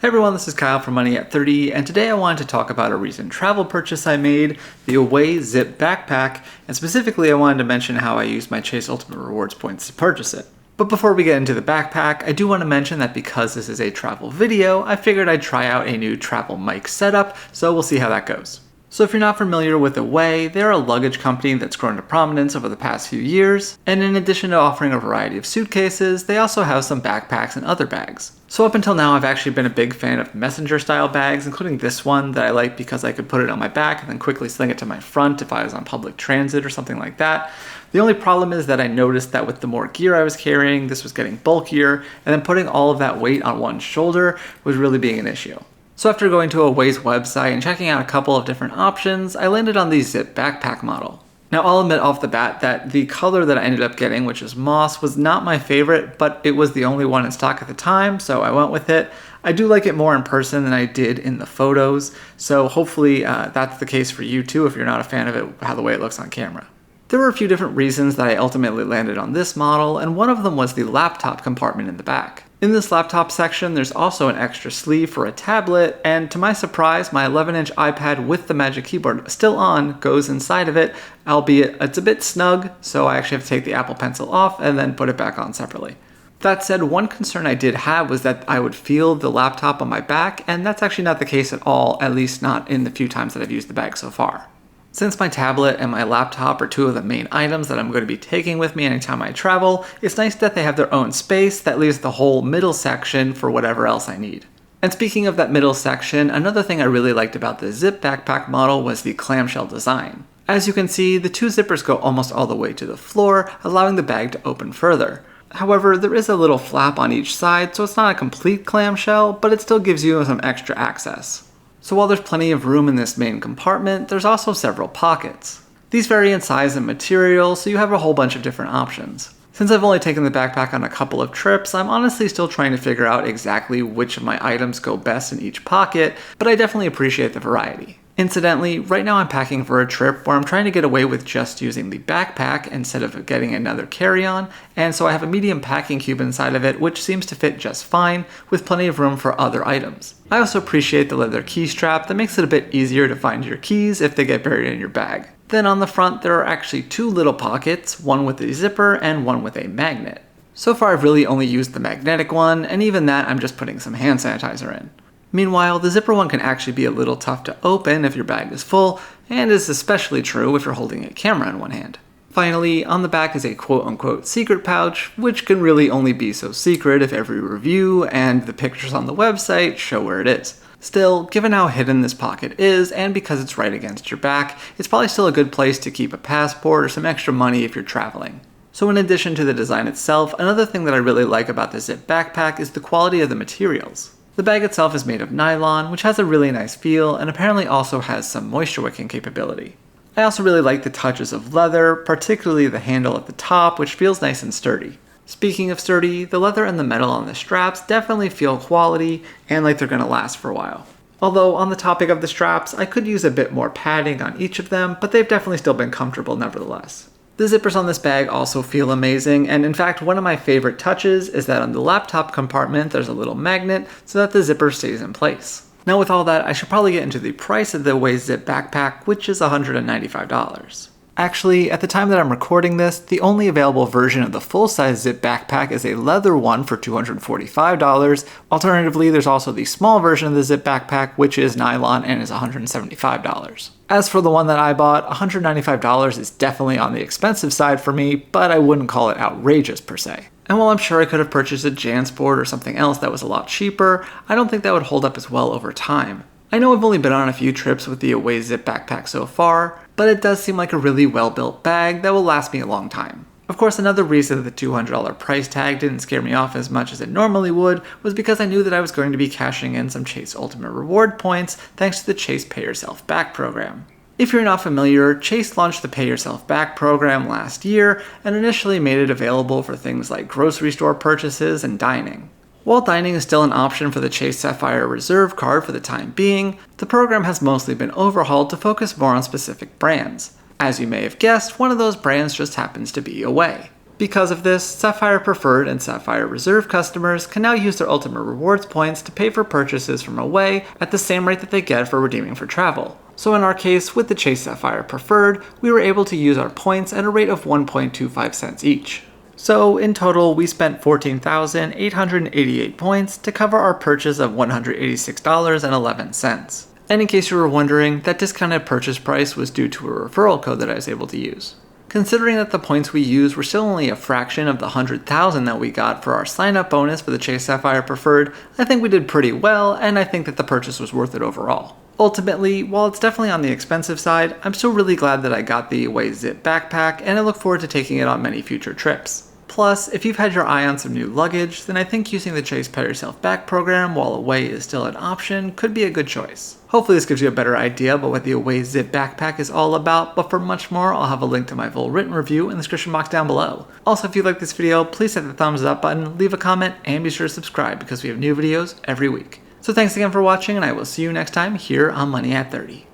Hey everyone, this is Kyle from Money at 30, and today I wanted to talk about a recent travel purchase I made, the Away Zip backpack, and specifically I wanted to mention how I used my Chase Ultimate Rewards points to purchase it. But before we get into the backpack, I do want to mention that because this is a travel video, I figured I'd try out a new travel mic setup, so we'll see how that goes. So if you're not familiar with Away, they're a luggage company that's grown to prominence over the past few years, and in addition to offering a variety of suitcases, they also have some backpacks and other bags. So up until now, I've actually been a big fan of messenger style bags, including this one that I like because I could put it on my back and then quickly sling it to my front if I was on public transit or something like that. The only problem is that I noticed that with the more gear I was carrying, this was getting bulkier, and then putting all of that weight on one shoulder was really being an issue. So after going to Away's website and checking out a couple of different options, I landed on the Zip backpack model. Now I'll admit off the bat that the color that I ended up getting, which is moss, was not my favorite, but it was the only one in stock at the time, so I went with it. I do like it more in person than I did in the photos, so hopefully that's the case for you too if you're not a fan of it, how the way it looks on camera. There were a few different reasons that I ultimately landed on this model, and one of them was the laptop compartment in the back. In this laptop section, there's also an extra sleeve for a tablet, and to my surprise, my 11-inch iPad with the Magic Keyboard still on goes inside of it, albeit it's a bit snug, so I actually have to take the Apple Pencil off and then put it back on separately. That said, one concern I did have was that I would feel the laptop on my back, and that's actually not the case at all, at least not in the few times that I've used the bag so far. Since my tablet and my laptop are two of the main items that I'm going to be taking with me anytime I travel, it's nice that they have their own space that leaves the whole middle section for whatever else I need. And speaking of that middle section, another thing I really liked about the Zip backpack model was the clamshell design. As you can see, the two zippers go almost all the way to the floor, allowing the bag to open further. However, there is a little flap on each side, so it's not a complete clamshell, but it still gives you some extra access. So while there's plenty of room in this main compartment, there's also several pockets. These vary in size and material, so you have a whole bunch of different options. Since I've only taken the backpack on a couple of trips, I'm honestly still trying to figure out exactly which of my items go best in each pocket, but I definitely appreciate the variety. Incidentally, right now I'm packing for a trip where I'm trying to get away with just using the backpack instead of getting another carry-on, and so I have a medium packing cube inside of it which seems to fit just fine, with plenty of room for other items. I also appreciate the leather key strap that makes it a bit easier to find your keys if they get buried in your bag. Then on the front there are actually two little pockets, one with a zipper and one with a magnet. So far I've really only used the magnetic one, and even that I'm just putting some hand sanitizer in. Meanwhile, the zipper one can actually be a little tough to open if your bag is full, and is especially true if you're holding a camera in one hand. Finally, on the back is a quote-unquote secret pouch, which can really only be so secret if every review and the pictures on the website show where it is. Still, given how hidden this pocket is, and because it's right against your back, it's probably still a good place to keep a passport or some extra money if you're traveling. So in addition to the design itself, another thing that I really like about the Zip backpack is the quality of the materials. The bag itself is made of nylon, which has a really nice feel, and apparently also has some moisture wicking capability. I also really like the touches of leather, particularly the handle at the top, which feels nice and sturdy. Speaking of sturdy, the leather and the metal on the straps definitely feel quality, and like they're going to last for a while. Although on the topic of the straps, I could use a bit more padding on each of them, but they've definitely still been comfortable nevertheless. The zippers on this bag also feel amazing, and in fact one of my favorite touches is that on the laptop compartment there's a little magnet so that the zipper stays in place. Now with all that, I should probably get into the price of the Away Zip backpack, which is $195. Actually, at the time that I'm recording this, the only available version of the full-size Zip backpack is a leather one for $245. Alternatively, there's also the small version of the Zip backpack, which is nylon and is $175. As for the one that I bought, $195 is definitely on the expensive side for me, but I wouldn't call it outrageous per se. And while I'm sure I could have purchased a JanSport or something else that was a lot cheaper, I don't think that would hold up as well over time. I know I've only been on a few trips with the Away Zip backpack so far, but it does seem like a really well-built bag that will last me a long time. Of course, another reason that the $200 price tag didn't scare me off as much as it normally would was because I knew that I was going to be cashing in some Chase Ultimate Reward points thanks to the Chase Pay Yourself Back program. If you're not familiar, Chase launched the Pay Yourself Back program last year and initially made it available for things like grocery store purchases and dining. While dining is still an option for the Chase Sapphire Reserve card for the time being, the program has mostly been overhauled to focus more on specific brands. As you may have guessed, one of those brands just happens to be Away. Because of this, Sapphire Preferred and Sapphire Reserve customers can now use their Ultimate Rewards points to pay for purchases from Away at the same rate that they get for redeeming for travel. So in our case, with the Chase Sapphire Preferred, we were able to use our points at a rate of 1.25 cents each. So in total, we spent 14,888 points to cover our purchase of $186.11. And in case you were wondering, that discounted purchase price was due to a referral code that I was able to use. Considering that the points we used were still only a fraction of the 100,000 that we got for our sign-up bonus for the Chase Sapphire Preferred, I think we did pretty well, and I think that the purchase was worth it overall. Ultimately, while it's definitely on the expensive side, I'm still really glad that I got the Away Zip backpack, and I look forward to taking it on many future trips. Plus, if you've had your eye on some new luggage, then I think using the Chase Pet Yourself Back program while Away is still an option could be a good choice. Hopefully this gives you a better idea about what the Away Zip backpack is all about, but for much more, I'll have a link to my full written review in the description box down below. Also, if you like this video, please hit the thumbs up button, leave a comment, and be sure to subscribe because we have new videos every week. So thanks again for watching, and I will see you next time here on Money at 30.